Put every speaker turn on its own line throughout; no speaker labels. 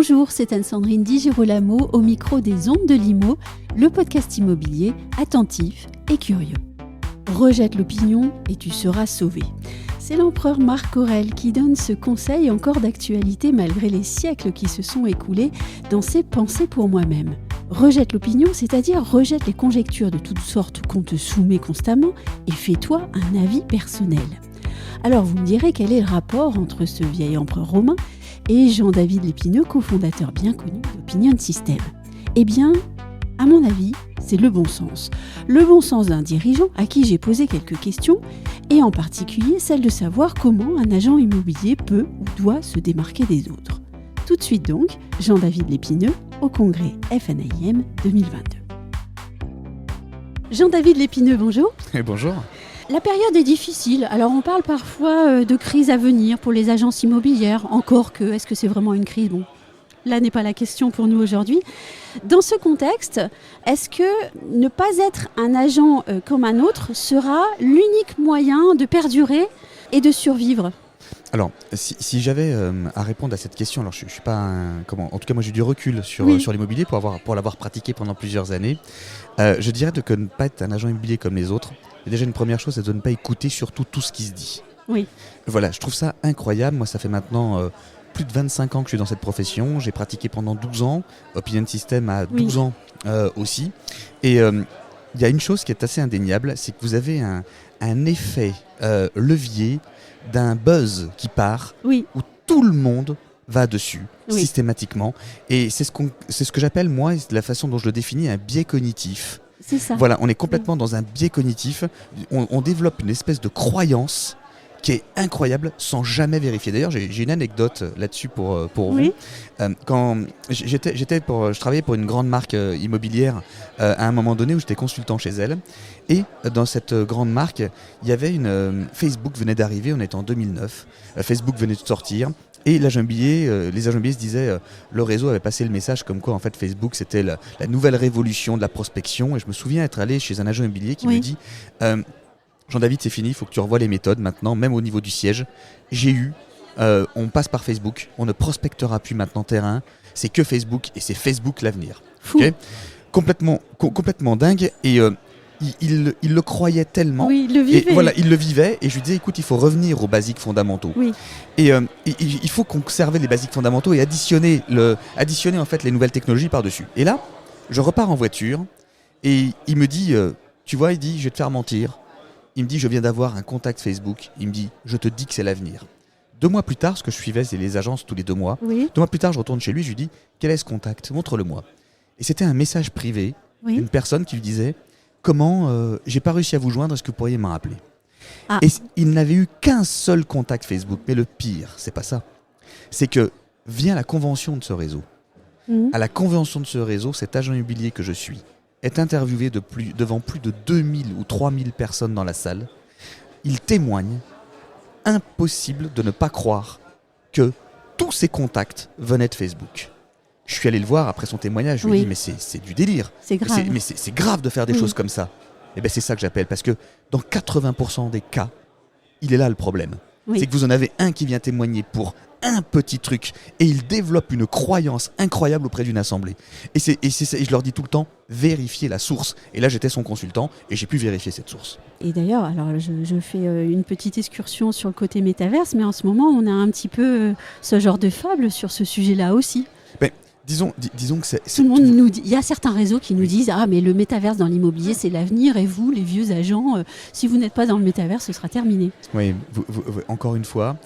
Bonjour, c'est Anne-Sandrine Di Girolamo au micro des Ondes de Limo, le podcast immobilier attentif et curieux. Rejette l'opinion et tu seras sauvé. C'est l'empereur Marc Aurèle qui donne ce conseil encore d'actualité malgré les siècles qui se sont écoulés dans ses Pensées pour moi-même. Rejette l'opinion, c'est-à-dire rejette les conjectures de toutes sortes qu'on te soumet constamment et fais-toi un avis personnel. Alors vous me direz quel est le rapport entre ce vieil empereur romain et Jean-David Lépineux, cofondateur bien connu d'Opinion System. Eh bien, à mon avis, c'est le bon sens. Le bon sens d'un dirigeant à qui j'ai posé quelques questions, et en particulier celle de savoir comment un agent immobilier peut ou doit se démarquer des autres. Tout de suite donc, Jean-David Lépineux au congrès FNAIM 2022. Jean-David Lépineux, bonjour.
Et bonjour.
La période est difficile, alors on parle parfois de crise à venir pour les agences immobilières, encore que, est-ce que c'est vraiment une crise ? Bon, là n'est pas la question pour nous aujourd'hui. Dans ce contexte, est-ce que ne pas être un agent comme un autre sera l'unique moyen de perdurer et de survivre ?
Alors, si j'avais à répondre à cette question, alors je suis pas en tout cas moi j'ai du recul sur l'immobilier pour l'avoir pratiqué pendant plusieurs années. Je dirais que ne pas être un agent immobilier comme les autres. Déjà une première chose, c'est de ne pas écouter surtout tout ce qui se dit.
Oui.
Voilà, je trouve ça incroyable. Moi, ça fait maintenant plus de 25 ans que je suis dans cette profession. J'ai pratiqué pendant 12 ans. Opinion System a 12 ans aussi. Et il y a une chose qui est assez indéniable, c'est que vous avez un effet levier d'un buzz qui part, où tout le monde va dessus, systématiquement. Et c'est ce que j'appelle, moi, la façon dont je le définis, un biais cognitif.
C'est ça.
Voilà, on est complètement dans un biais cognitif. On développe une espèce de croyance qui est incroyable sans jamais vérifier. D'ailleurs, j'ai une anecdote là-dessus pour vous. Quand je travaillais pour une grande marque immobilière à un moment donné où j'étais consultant chez elle. Et dans cette grande marque, il y avait Facebook venait d'arriver, on était en 2009. Facebook venait de sortir. Et les agents immobiliers se disaient, le réseau avait passé le message comme quoi en fait Facebook c'était la nouvelle révolution de la prospection. Et je me souviens être allé chez un agent immobilier qui me dit Jean-David, c'est fini, il faut que tu revoies les méthodes maintenant, même au niveau du siège. On passe par Facebook, on ne prospectera plus maintenant terrain, c'est que Facebook et c'est Facebook l'avenir. Okay, complètement dingue. Et il le croyait tellement.
Oui, il le vivait.
Et voilà, il le vivait. Et je lui disais, écoute, il faut revenir aux basiques fondamentaux.
Oui.
Et il faut conserver les basiques fondamentaux et additionner en fait les nouvelles technologies par-dessus. Et là, je repars en voiture et il me dit, tu vois, il dit, je vais te faire mentir. Il me dit, je viens d'avoir un contact Facebook. Il me dit, je te dis que c'est l'avenir. 2 mois plus tard, ce que je suivais, c'est les agences tous les 2 mois. 2 mois plus tard, je retourne chez lui, je lui dis, quel est ce contact ? Montre-le-moi. Et c'était un message privé d'une personne qui lui disait, comment j'ai pas réussi à vous joindre, est-ce que vous pourriez m'en rappeler ? Et il n'avait eu qu'un seul contact Facebook. Mais le pire, c'est pas ça. C'est que vient la convention de ce réseau. À la convention de ce réseau, cet agent immobilier que je suis est interviewé devant plus de 2000 ou 3000 personnes dans la salle. Il témoigne. Impossible de ne pas croire que tous ces contacts venaient de Facebook. Je suis allé le voir après son témoignage, je lui ai dit mais c'est du délire.
C'est grave.
Mais c'est grave de faire des choses comme ça. Et bien c'est ça que j'appelle, parce que dans 80% des cas, il est là le problème. C'est que vous en avez un qui vient témoigner pour un petit truc et il développe une croyance incroyable auprès d'une assemblée. Et je leur dis tout le temps, vérifiez la source. Et là j'étais son consultant et j'ai pu vérifier cette source.
Et d'ailleurs, alors je fais une petite excursion sur le côté métaverse, mais en ce moment on a un petit peu ce genre de fable sur ce sujet-là aussi.
Disons que c'est...
Tout le monde nous dit, il y a certains réseaux qui nous disent mais le métaverse dans l'immobilier c'est l'avenir et vous les vieux agents, si vous n'êtes pas dans le métaverse ce sera terminé.
Oui, encore une fois,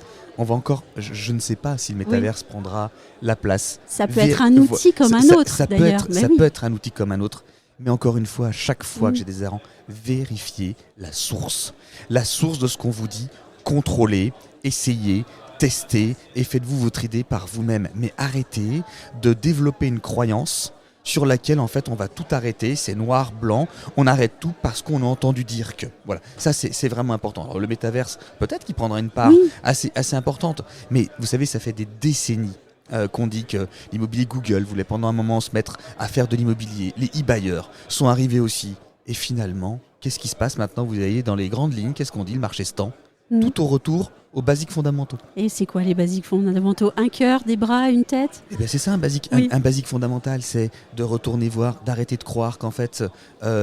on va encore, je ne sais pas si le métaverse prendra la place.
Ça peut être un outil comme un autre
ça
d'ailleurs.
Peut être un outil comme un autre, mais encore une fois, à chaque fois que j'ai des errants, vérifiez la source. La source de ce qu'on vous dit, contrôlez, essayez, testez et faites-vous votre idée par vous-même. Mais arrêtez de développer une croyance sur laquelle en fait on va tout arrêter, c'est noir, blanc, on arrête tout parce qu'on a entendu dire que. Voilà, ça c'est vraiment important. Alors, le métaverse, peut-être qu'il prendra une part assez importante, mais vous savez, ça fait des décennies qu'on dit que l'immobilier Google voulait pendant un moment se mettre à faire de l'immobilier, les e-buyers sont arrivés aussi. Et finalement, qu'est-ce qui se passe maintenant ? Vous voyez dans les grandes lignes, qu'est-ce qu'on dit ? Le marché se tend. tout au retour aux basiques fondamentaux.
Et c'est quoi les basiques fondamentaux? Un cœur, des bras, une tête?
Eh bien, c'est ça un basique,
Oui.
un basique fondamental, c'est de retourner voir, d'arrêter de croire qu'en fait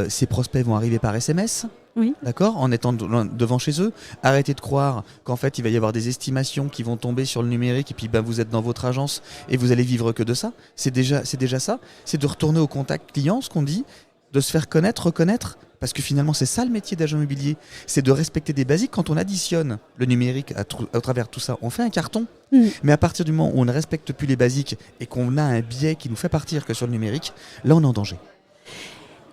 ces prospects vont arriver par SMS.
Oui.
D'accord, en étant devant chez eux, arrêtez de croire qu'en fait il va y avoir des estimations qui vont tomber sur le numérique et puis vous êtes dans votre agence et vous allez vivre que de ça. C'est déjà ça, c'est de retourner au contact client, ce qu'on dit, de se faire connaître, reconnaître, parce que finalement c'est ça le métier d'agent immobilier, c'est de respecter des basiques. Quand on additionne le numérique à travers tout ça, on fait un carton, mais à partir du moment où on ne respecte plus les basiques et qu'on a un biais qui nous fait partir que sur le numérique, là on est en danger.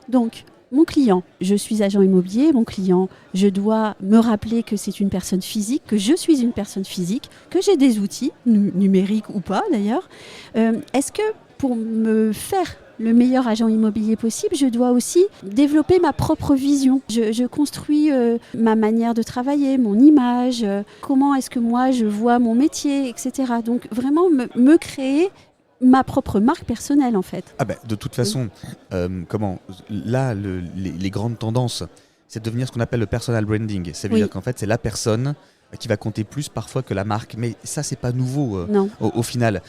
Donc, mon client, je suis agent immobilier, mon client, je dois me rappeler que c'est une personne physique, que je suis une personne physique, que j'ai des outils, numériques ou pas d'ailleurs. Est-ce que pour me faire le meilleur agent immobilier possible, je dois aussi développer ma propre vision? Je construis ma manière de travailler, mon image, comment est-ce que moi je vois mon métier, etc. Donc vraiment me créer ma propre marque personnelle en fait.
De toute façon, là, les grandes tendances, c'est de devenir ce qu'on appelle le personal branding. Ça veut dire qu'en fait, c'est la personne qui va compter plus parfois que la marque. Mais ça, c'est pas nouveau au final.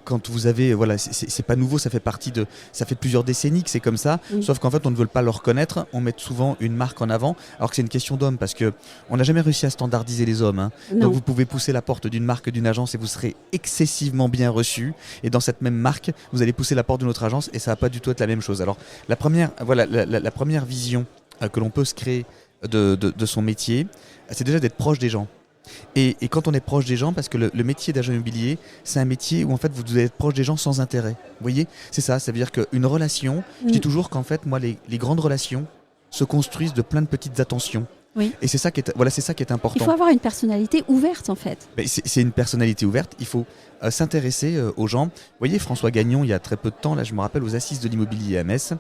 Quand vous avez, c'est pas nouveau, ça fait plusieurs décennies que c'est comme ça. Sauf qu'en fait, on ne veut pas le reconnaître. On met souvent une marque en avant, alors que c'est une question d'homme, parce que on n'a jamais réussi à standardiser les hommes. Donc vous pouvez pousser la porte d'une marque, d'une agence, et vous serez excessivement bien reçu. Et dans cette même marque, vous allez pousser la porte d'une autre agence, et ça va pas du tout être la même chose. Alors la première vision que l'on peut se créer de son métier, c'est déjà d'être proche des gens. Et quand on est proche des gens, parce que le métier d'agent immobilier, c'est un métier où en fait vous devez être proche des gens sans intérêt. Vous voyez, c'est ça. Ça veut dire qu'une relation, je dis toujours qu'en fait, moi, les grandes relations se construisent de plein de petites attentions.
Oui.
Et c'est ça qui est important.
Il faut avoir une personnalité ouverte en fait.
C'est une personnalité ouverte. Il faut s'intéresser aux gens. Vous voyez, François Gagnon, il y a très peu de temps, là, je me rappelle, aux Assises de l'immobilier à Metz,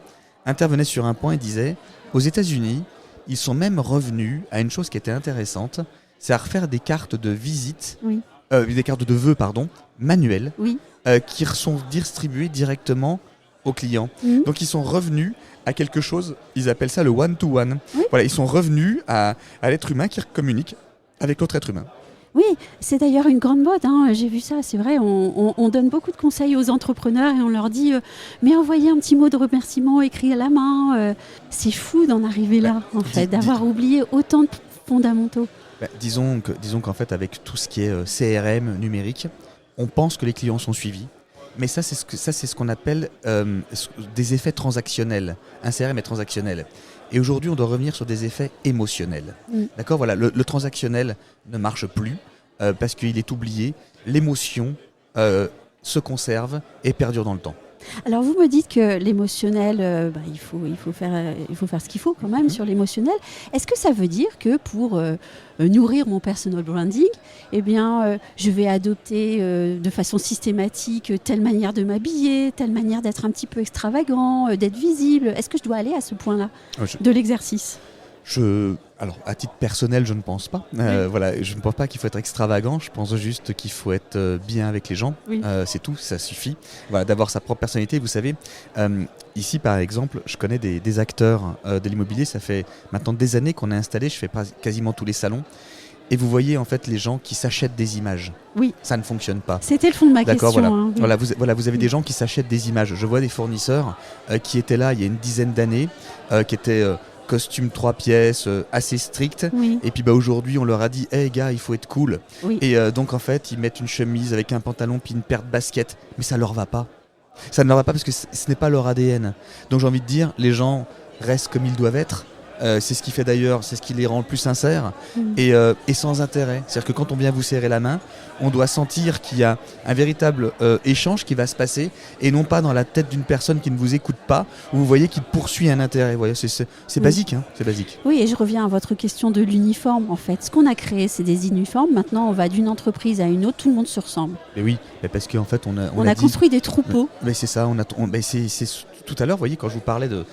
intervenait sur un point et disait, aux États-Unis, ils sont même revenus à une chose qui était intéressante. C'est à refaire des cartes de visite, des cartes de vœux, manuelles, qui sont distribuées directement aux clients. Donc ils sont revenus à quelque chose, ils appellent ça le one-to-one. Voilà, ils sont revenus à l'être humain qui communique avec l'autre être humain.
Oui, c'est d'ailleurs une grande mode, j'ai vu ça, c'est vrai, on donne beaucoup de conseils aux entrepreneurs et on leur dit mais envoyez un petit mot de remerciement écrit à la main. C'est fou d'en arriver là, en fait, d'avoir oublié autant de fondamentaux.
Disons qu'en fait, avec tout ce qui est CRM numérique, on pense que les clients sont suivis. Mais ça, c'est ce qu'on appelle des effets transactionnels. Un CRM est transactionnel. Et aujourd'hui, on doit revenir sur des effets émotionnels. D'accord, voilà, le transactionnel ne marche plus parce qu'il est oublié. L'émotion se conserve et perdure dans le temps.
Alors vous me dites que l'émotionnel, il faut faire ce qu'il faut quand même sur l'émotionnel. Est-ce que ça veut dire que pour nourrir mon personal branding, je vais adopter de façon systématique telle manière de m'habiller, telle manière d'être un petit peu extravagant, d'être visible? Est-ce que je dois aller à ce point-là de l'exercice?
Alors, à titre personnel, je ne pense pas. Je ne pense pas qu'il faut être extravagant. Je pense juste qu'il faut être bien avec les gens. C'est tout, ça suffit. Voilà, d'avoir sa propre personnalité. Vous savez, ici, par exemple, je connais des acteurs de l'immobilier. Ça fait maintenant des années qu'on est installé. Je fais quasiment tous les salons. Et vous voyez en fait les gens qui s'achètent des images. Oui. Ça ne fonctionne pas.
C'était le fond de ma question.
Vous avez des gens qui s'achètent des images. Je vois des fournisseurs qui étaient là il y a une dizaine d'années, qui étaient... costume 3 pièces, assez strict. Et puis aujourd'hui, on leur a dit « Hey gars, il faut être cool ». Et donc en fait, ils mettent une chemise avec un pantalon puis une paire de baskets. Mais ça leur va pas. Ça ne leur va pas parce que ce n'est pas leur ADN. Donc j'ai envie de dire, les gens restent comme ils doivent être. C'est ce qui fait d'ailleurs, c'est ce qui les rend le plus sincères et sans intérêt. C'est-à-dire que quand on vient vous serrer la main, on doit sentir qu'il y a un véritable échange qui va se passer et non pas dans la tête d'une personne qui ne vous écoute pas où vous voyez qu'il poursuit un intérêt. Vous voyez, c'est basique, c'est basique.
Oui, et je reviens à votre question de l'uniforme en fait. Ce qu'on a créé, c'est des uniformes. Maintenant, on va d'une entreprise à une autre, tout le monde se ressemble.
Mais oui, parce qu'en fait, on
a construit des troupeaux.
Mais c'est ça, tout à l'heure, vous voyez, quand je vous parlais de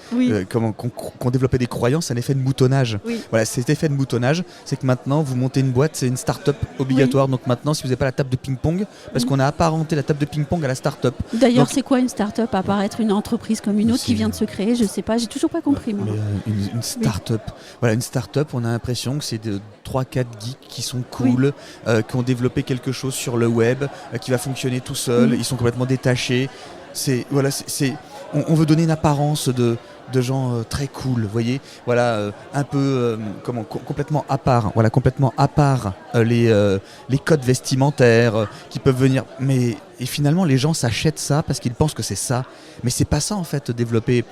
qu'on développait des croyances, effet de moutonnage.
Oui.
Voilà, cet effet de moutonnage, c'est que maintenant, vous montez une boîte, c'est une start-up obligatoire.
Oui.
Donc maintenant, si vous n'avez pas la table de ping-pong, parce qu'on a apparenté la table de ping-pong à la start-up.
D'ailleurs,
Donc-
c'est quoi une start-up à part être une entreprise comme une autre qui
C'est-
vient de se créer? Je sais pas, j'ai toujours pas compris moi.
Mais, une start-up. Voilà, une start-up, on a l'impression que c'est de 3-4 geeks qui sont cool, qui ont développé quelque chose sur le web, qui va fonctionner tout seul, ils sont complètement détachés. On veut donner une apparence de gens très cool, vous voyez, voilà, un peu complètement à part, voilà, complètement à part les codes vestimentaires qui peuvent venir, et finalement les gens s'achètent ça parce qu'ils pensent que c'est ça, mais c'est pas ça en fait, développer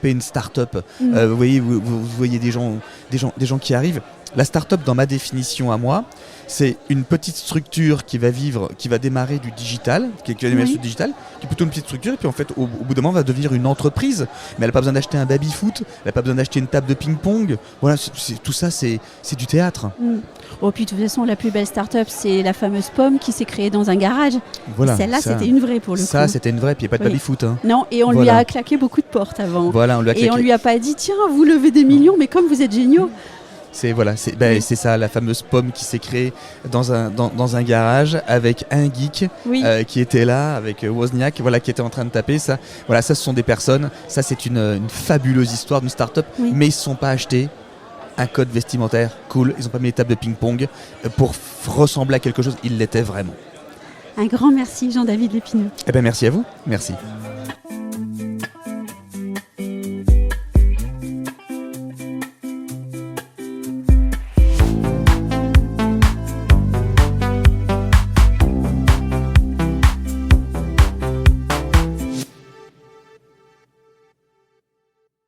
une start-up. Vous voyez, vous voyez des gens qui arrivent. La start-up, dans ma définition à moi, c'est une petite structure qui va démarrer du digital, qui va démarrer sur le digital, qui est plutôt une petite structure, et puis en fait, au bout d'un moment, va devenir une entreprise. Mais elle n'a pas besoin d'acheter un baby-foot, elle n'a pas besoin d'acheter une table de ping-pong. Voilà, tout ça, c'est du théâtre.
Oh, puis de toute façon, la plus belle start-up, c'est la fameuse Pomme qui s'est créée dans un garage.
Voilà,
Celle-là,
ça-
c'était une vraie pour le coup.
Ça, c'était une vraie, puis il n'y a pas de
Oui.
baby-foot. Hein.
Non, et on lui
Voilà.
a claqué beaucoup de portes avant.
Voilà, on lui a
Et on
claqué.
lui a pas dit, tiens, vous levez des millions, mais comme vous êtes géniaux.
C'est ça, la fameuse Pomme qui s'est créée dans un garage avec un geek
Oui.
qui était là, avec Wozniak, voilà, qui était en train de taper. Ça, voilà, ça, ce sont des personnes. Ça, c'est une fabuleuse histoire d'une start-up,
Oui.
mais ils ne se sont pas achetés un code vestimentaire cool. Ils n'ont pas mis les tables de ping-pong pour ressembler à quelque chose. Ils l'étaient vraiment.
Un grand merci, Jean-David Lépineux.
Eh bien, merci à vous. Merci.